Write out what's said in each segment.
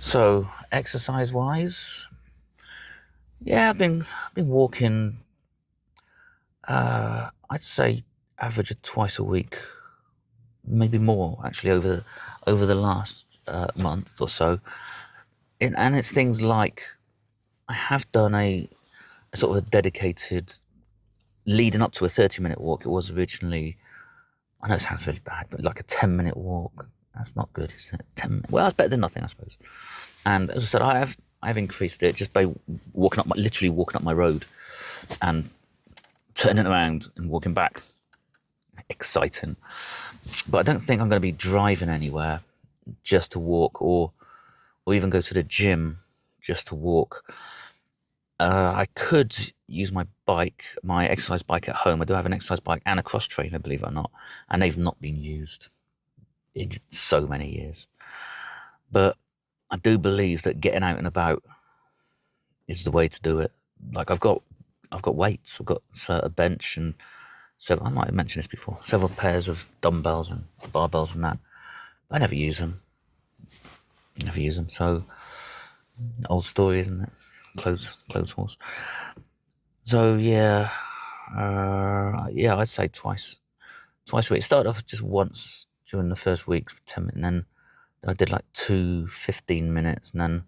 So exercise-wise, yeah, I've been walking. I'd say average of twice a week, maybe more actually over the last month or so. And it's things like I have done a sort of a dedicated leading up to a 30-minute walk. It was originally, I know it sounds really bad, but like a 10-minute walk. That's not good, is it? 10. Well, it's better than nothing, I suppose. And as I said, I've increased it just by literally walking up my road and turning around and walking back. Exciting. But I don't think I'm going to be driving anywhere just to walk, or even go to the gym just to walk. I could use my bike, my exercise bike at home. I do have an exercise bike and a cross trainer, believe it or not, and they've not been used in so many years. But I do believe that getting out and about is the way to do it. Like I've got weights, I've got a bench, and so I might have mentioned this before. Several pairs of dumbbells and barbells and that. I never use them. Never use them. So old story, isn't it? Clothes horse. So yeah, I'd say twice a week. It started off just once during the first week for 10 minutes, and then I did like 15 minutes, and then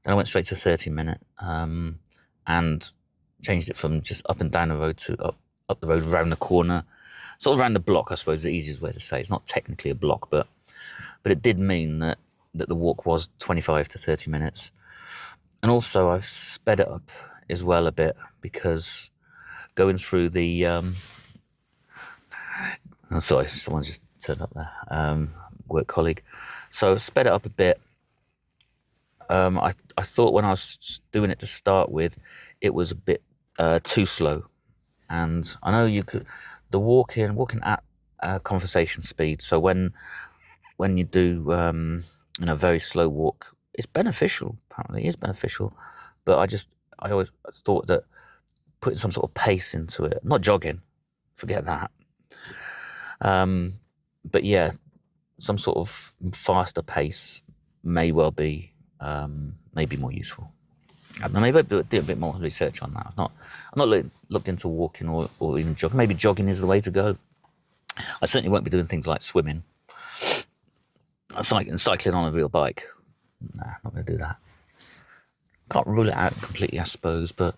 I went straight to 30-minute, and changed it from just up and down the road to up the road, around the corner, sort of around the block, I suppose is the easiest way to say. It's not technically a block, but it did mean that the walk was 25 to 30 minutes. And also I've sped it up as well a bit, because going through the oh, sorry, someone just turned up there, work colleague. So sped it up a bit. I thought when I was doing it to start with, it was a bit too slow. And I know walking at conversation speed. So when you do very slow walk, it's beneficial. Apparently, it is beneficial. But I always thought that putting some sort of pace into it, not jogging, forget that. But yeah, some sort of faster pace may well be more useful. Maybe I'll do a bit more research on that. I've not looked into walking or even jogging. Maybe jogging is the way to go. I certainly won't be doing things like swimming. Cycling on a real bike. Nah, not going to do that. Can't rule it out completely, I suppose, but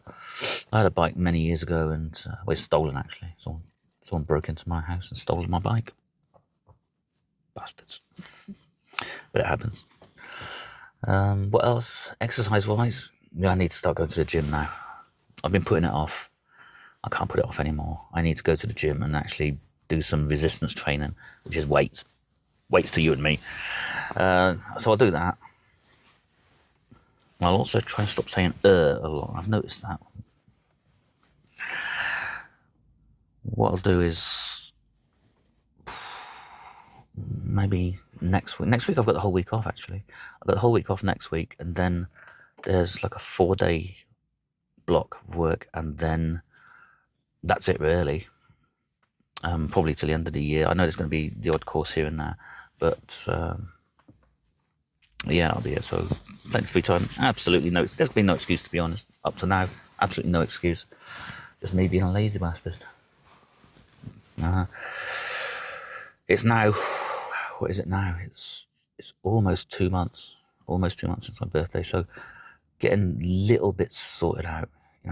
I had a bike many years ago, and it's stolen actually. Someone broke into my house and stole my bike. Bastards. But it happens. What else? Exercise-wise, yeah, I need to start going to the gym now. I've been putting it off. I can't put it off anymore. I need to go to the gym and actually do some resistance training, which is weights to you and me. So I'll do that. I'll also try and stop saying a lot. I've noticed that. What I'll do is maybe next week. Next week I've got the whole week off, actually. I've got the whole week off next week, and then there's like a 4-day block of work, and then that's it really. Probably till the end of the year. I know there's going to be the odd course here and there, but yeah, I'll be here. So plenty of free time. Absolutely no. There's been no excuse, to be honest, up to now. Absolutely no excuse. Just me being a lazy bastard. It's now. What is it now? It's almost 2 months. Almost 2 months since my birthday. So getting little bits sorted out.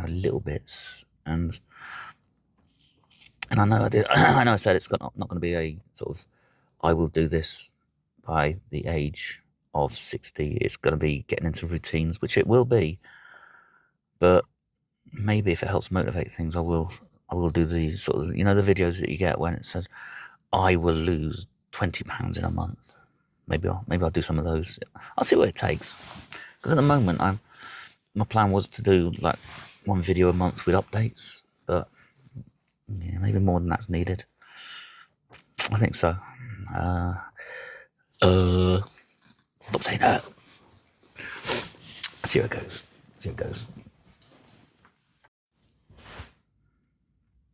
Little bits, and I know I did. I know I said it's not going to be a sort of, I will do this by the age of 60. It's going to be getting into routines, which it will be. But maybe if it helps motivate things, I will do the sort of, the videos that you get when it says, I will lose 20 pounds in a month. Maybe I'll do some of those. I'll see what it takes. Because at the moment, my plan was to do like one video a month with updates, but yeah, maybe more than that's needed. I think so. Stop saying that. See how it goes.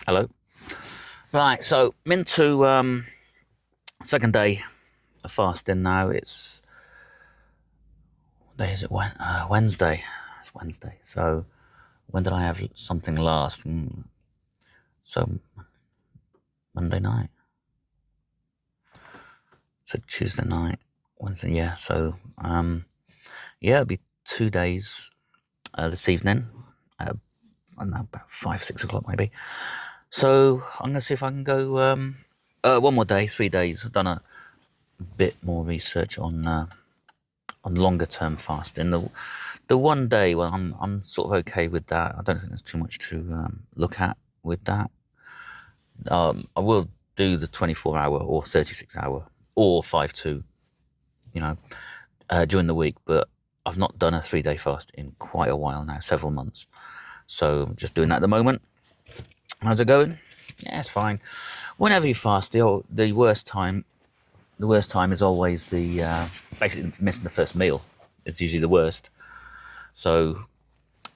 Hello. Right, so I'm into second day of fasting now. It's day is it? Wednesday. It's Wednesday. So when did I have something last? So Monday night. So Tuesday night, Wednesday. Yeah. So yeah, it'll be 2 days this evening. I don't know, about 5, 6 o'clock maybe. So I'm gonna see if I can go one more day, 3 days. I've done a bit more research on longer term fasting. The one day, well, I'm sort of okay with that. I don't think there's too much to look at with that. I will do the 24-hour or 36-hour or 5-2, during the week, but I've not done a 3-day fast in quite a while now, several months. So I'm just doing that at the moment. How's it going? Yeah, it's fine. Whenever you fast, the worst time is always the basically missing the first meal. It's usually the worst. So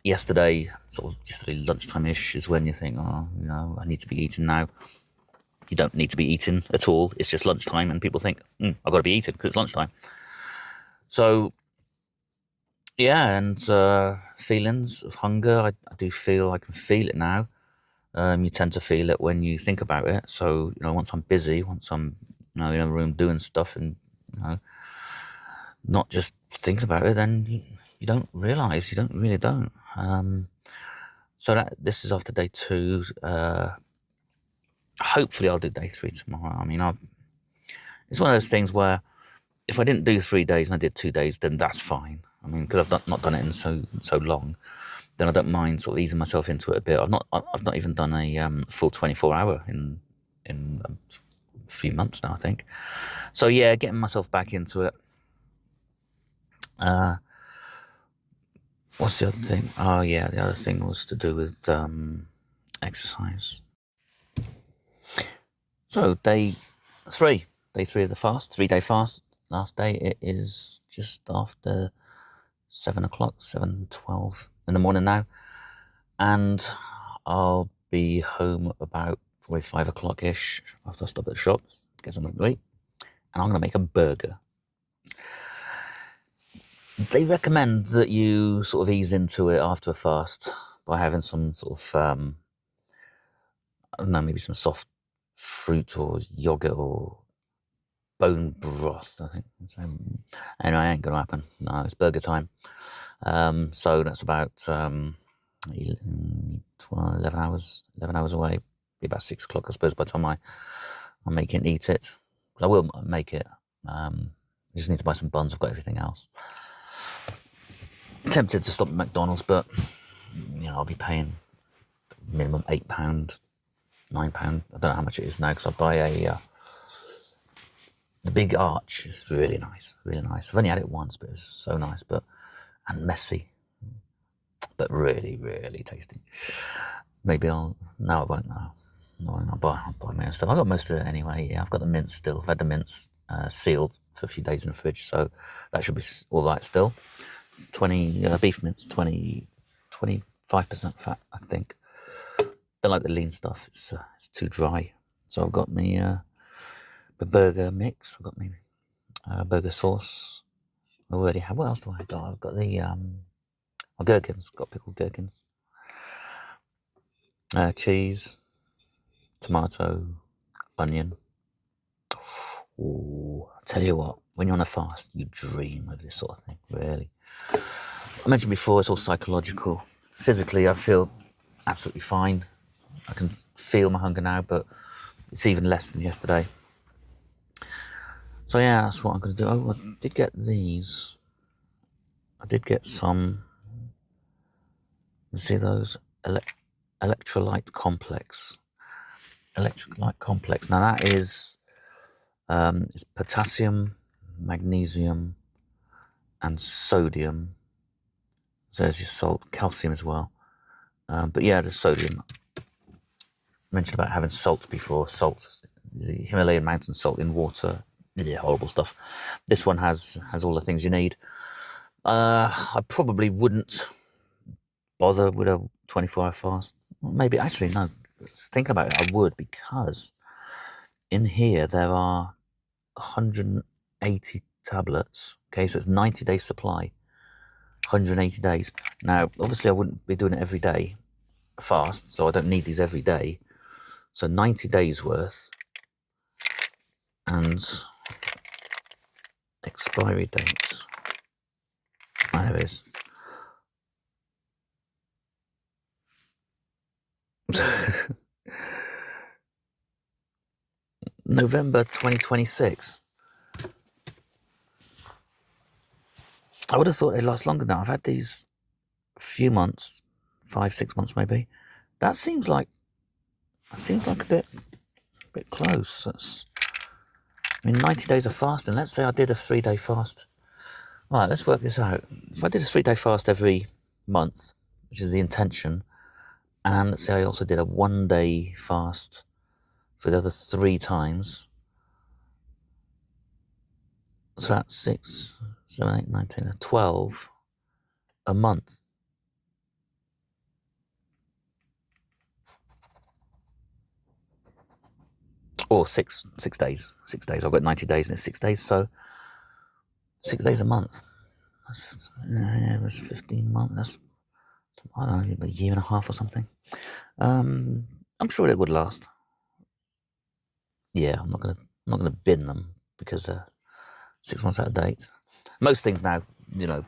yesterday lunchtime-ish is when you think, oh, I need to be eating now. You don't need to be eating at all. It's just lunchtime, and people think, I've got to be eating because it's lunchtime. So yeah, and feelings of hunger, I do feel I can feel it now. You tend to feel it when you think about it. So once I'm busy, once I'm in a room doing stuff, and not just thinking about it, then you don't realise. You really don't. So this is after day 2. Hopefully I'll do day 3 tomorrow. I mean, it's one of those things where if I didn't do 3 days and I did 2 days, then that's fine. I mean, because I've not done it in so long, then I don't mind sort of easing myself into it a bit. I've not even done a full 24-hour in a few months now, I think. So yeah, getting myself back into it. What's the other thing? Oh yeah, the other thing was to do with exercise. So day 3 of the fast, 3-day fast. Last day, it is just after 7 o'clock, 7:12 in the morning now, and I'll be home about probably 5 o'clock ish after I stop at the shop, get something to eat, and I'm going to make a burger. They recommend that you sort of ease into it after a fast by having some sort of I don't know, maybe some soft fruit or yogurt or bone broth, I think. So, anyway, it ain't going to happen. No, it's burger time. So that's about 11 hours away. Be about 6 o'clock, I suppose, by the time I make it and eat it. I will make it. I just need to buy some buns. I've got everything else. I'm tempted to stop at McDonald's, but I'll be paying minimum £8, £9. I don't know how much it is now because I buy the Big Arch. It's really nice, really nice. I've only had it once, but it's so nice, and messy, but really, really tasty. Maybe I won't now. No, I'll buy my own stuff. I've got most of it anyway. Yeah, I've got the mince still. I've had the mince sealed for a few days in the fridge, so that should be all right still. 20 beef mince, 25% fat, I think. Don't like the lean stuff. It's too dry. So I've got the burger mix. I've got my burger sauce. I already have. What else do I got? I've got the gherkins. Got pickled gherkins. Cheese, tomato, onion. Ooh, I tell you what, when you're on a fast, you dream of this sort of thing, really. I mentioned before, it's all psychological. Physically, I feel absolutely fine. I can feel my hunger now, but it's even less than yesterday. So yeah, that's what I'm going to do. Oh, I did get these. I did get some. You see those? Electrolyte complex. Electrolyte complex. Now that is it's potassium, magnesium, and sodium. So there's your salt, calcium as well. But yeah, the sodium. I mentioned about having salt before. Salt, the Himalayan mountain salt in water. Yeah, horrible stuff. This one has all the things you need. I probably wouldn't bother with a 24-hour fast. Maybe, actually, no. Thinking about it, I would, because in here there are 180 tablets. Okay, so it's 90 days supply 180 days. Now, obviously, I wouldn't be doing it every day fast, so I don't need these every day. So 90 days worth, and expiry dates. Oh, there it is. November 2026. I would have thought they'd last longer now. I've had these a few months, 5-6 months maybe. That seems like a bit close. I mean, 90 days of fasting. Let's say I did a 3-day fast. All right, let's work this out. If I did a 3-day fast every month, which is the intention, and let's say I also did a 1-day fast for the other 3 times. So that's 6, 7, 8, 9, 10, 12 a month. Or six days. 6 days. I've got 90 days and it's 6 days, so 6 days a month. It was 15 months. That's, I don't know, a year and a half or something. I'm sure it would last. Yeah, I'm not gonna bin them because 6 months out of date. Most things now, the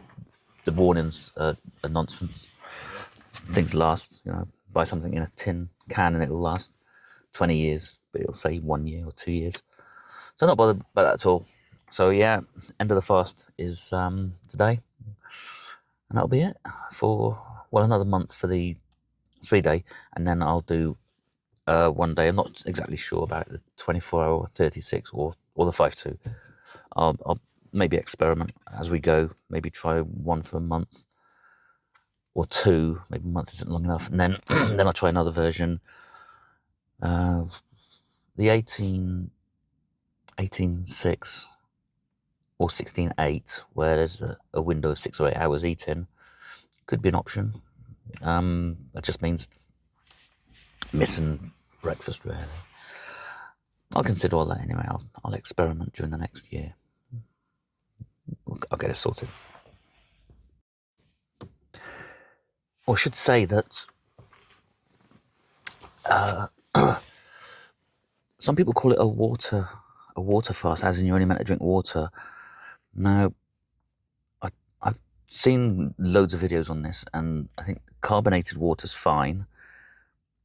warnings are nonsense. Things last. Buy something in a tin can and it'll last 20 years, but it'll say 1 year or 2 years. So not bothered by that at all. So yeah, end of the fast is today, and that'll be it for another month for the 3-day, and then I'll do 1 day. I'm not exactly sure about the 24 hour, 36, or the 5-2. I'll maybe experiment as we go. Maybe try one for a month or 2. Maybe a month isn't long enough, and then then I'll try another version. The 18-6 or 16-8, where there's a window of 6 or 8 hours eating, could be an option. That just means missing breakfast, really. I'll consider all that anyway. I'll experiment during the next year. I'll get it sorted. Or I should say that some people call it a water fast, as in you're only meant to drink water. Now, I've seen loads of videos on this, and I think carbonated water's fine.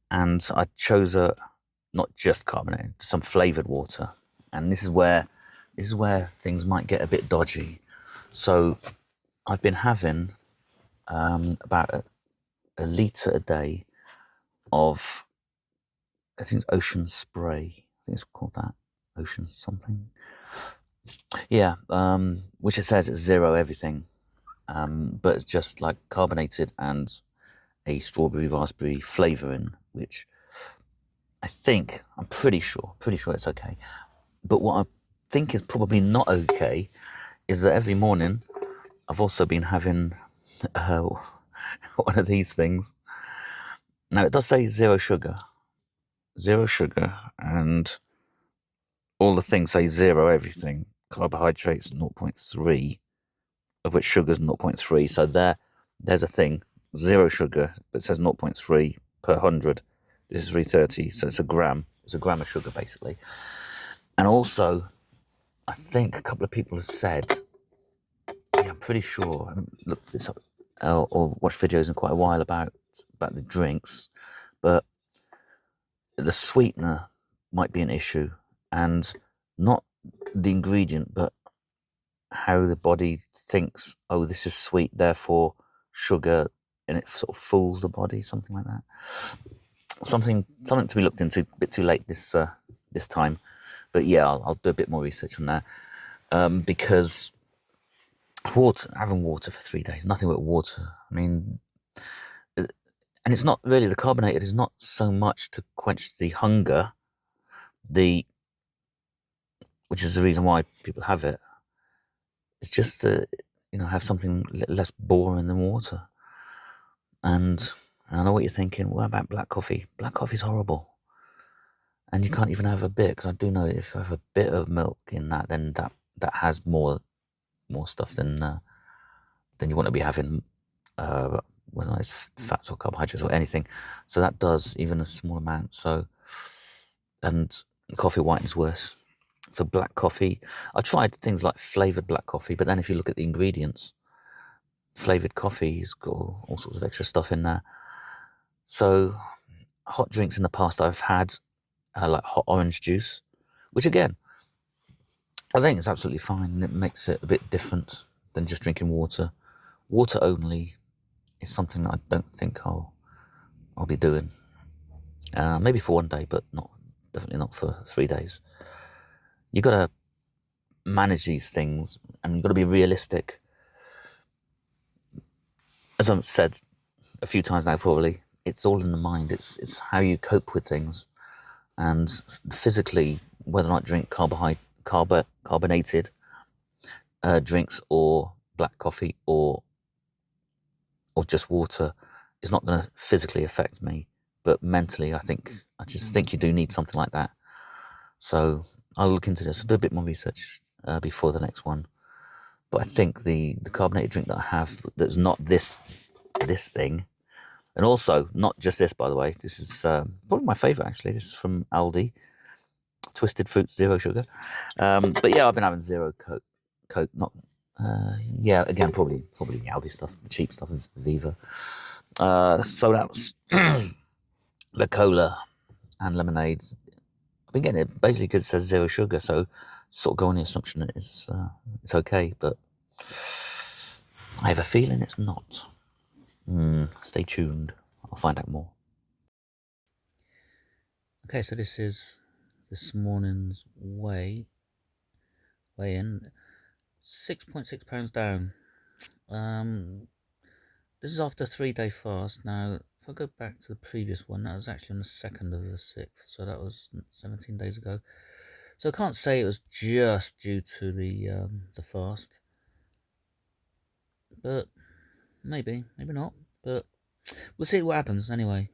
And I chose not just carbonated, some flavoured water. And this is where things might get a bit dodgy. So I've been having about a litre a day of, I think it's Ocean Spray. I think it's called that. Ocean something. Yeah, which it says it's 0 everything. But it's just like carbonated and a strawberry raspberry flavouring, which I'm pretty sure it's okay. But what I think is probably not okay is that every morning I've also been having one of these things. Now it does say 0 sugar, and all the things say 0 everything. Carbohydrates 0.3, of which sugar's 0.3. So there's a thing, 0 sugar, but it says 0.3 per 100. This is 330, so it's a gram. It's a gram of sugar, basically. And also, I think a couple of people have said, I'm pretty sure, I haven't looked this up or watched videos in quite a while about the drinks, but the sweetener might be an issue, and not the ingredient, but how the body thinks, oh, this is sweet, therefore sugar, and it sort of fools the body, something like that. Something to be looked into. A bit too late this time, but yeah, I'll do a bit more research on that, because having water for 3 days, nothing but water. I mean, and it's not really, the carbonated is not so much to quench the hunger, which is the reason why people have it. It's just to have something less boring than water. And I know what you're thinking. What about black coffee? Black coffee's horrible. And you can't even have a bit, because I do know that if you have a bit of milk in that, then that has more stuff than than you want to be having, whether it's fats or carbohydrates or anything. So that does, even a small amount. So, and coffee white is worse. So black coffee, I tried things like flavored black coffee, but then if you look at the ingredients, flavored coffee's got all sorts of extra stuff in there. So hot drinks in the past I've had, like hot orange juice, which again, I think it's absolutely fine, and it makes it a bit different than just drinking water. Water only is something that I don't think I'll be doing. Maybe for one day, but definitely not for 3 days. You got to manage these things, and you've got to be realistic. As I've said a few times now, probably, it's all in the mind. It's how you cope with things, and physically, whether or not drink carbonated drinks or black coffee or just water is not going to physically affect me, but mentally, I just think you do need something like that. So I'll look into this. I'll do a bit more research before the next one. But I think the carbonated drink that I have that's not this thing, and also not just this, by the way. This is probably my favourite actually. This is from Aldi, Twisted Fruit Zero Sugar. But yeah, I've been having zero Coke, not. Yeah, again, probably the Aldi stuff, the cheap stuff is Viva. So that was the cola and lemonades. I've been getting it basically because it says zero sugar, so sort of go on the assumption that it's okay, but I have a feeling it's not. Stay tuned. I'll find out more. Okay, so this is this morning's weigh in. 6.6 pounds down. This is after a 3-day fast. Now, if I go back to the previous one, that was actually on the 2nd of the 6th, so that was 17 days ago. So I can't say it was just due to the fast, but maybe not. But we'll see what happens anyway,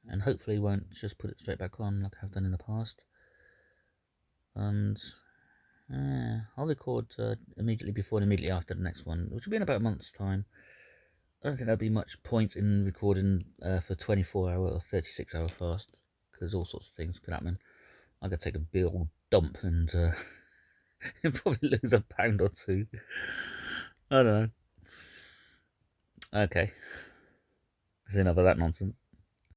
and hopefully won't just put it straight back on like I've done in the past. And I'll record immediately before and immediately after the next one, which will be in about a month's time. I don't think there'll be much point in recording for 24-hour or 36-hour fast, because all sorts of things could happen. I could take a big old dump and probably lose a pound or two. I don't know. Okay. That's enough of that nonsense.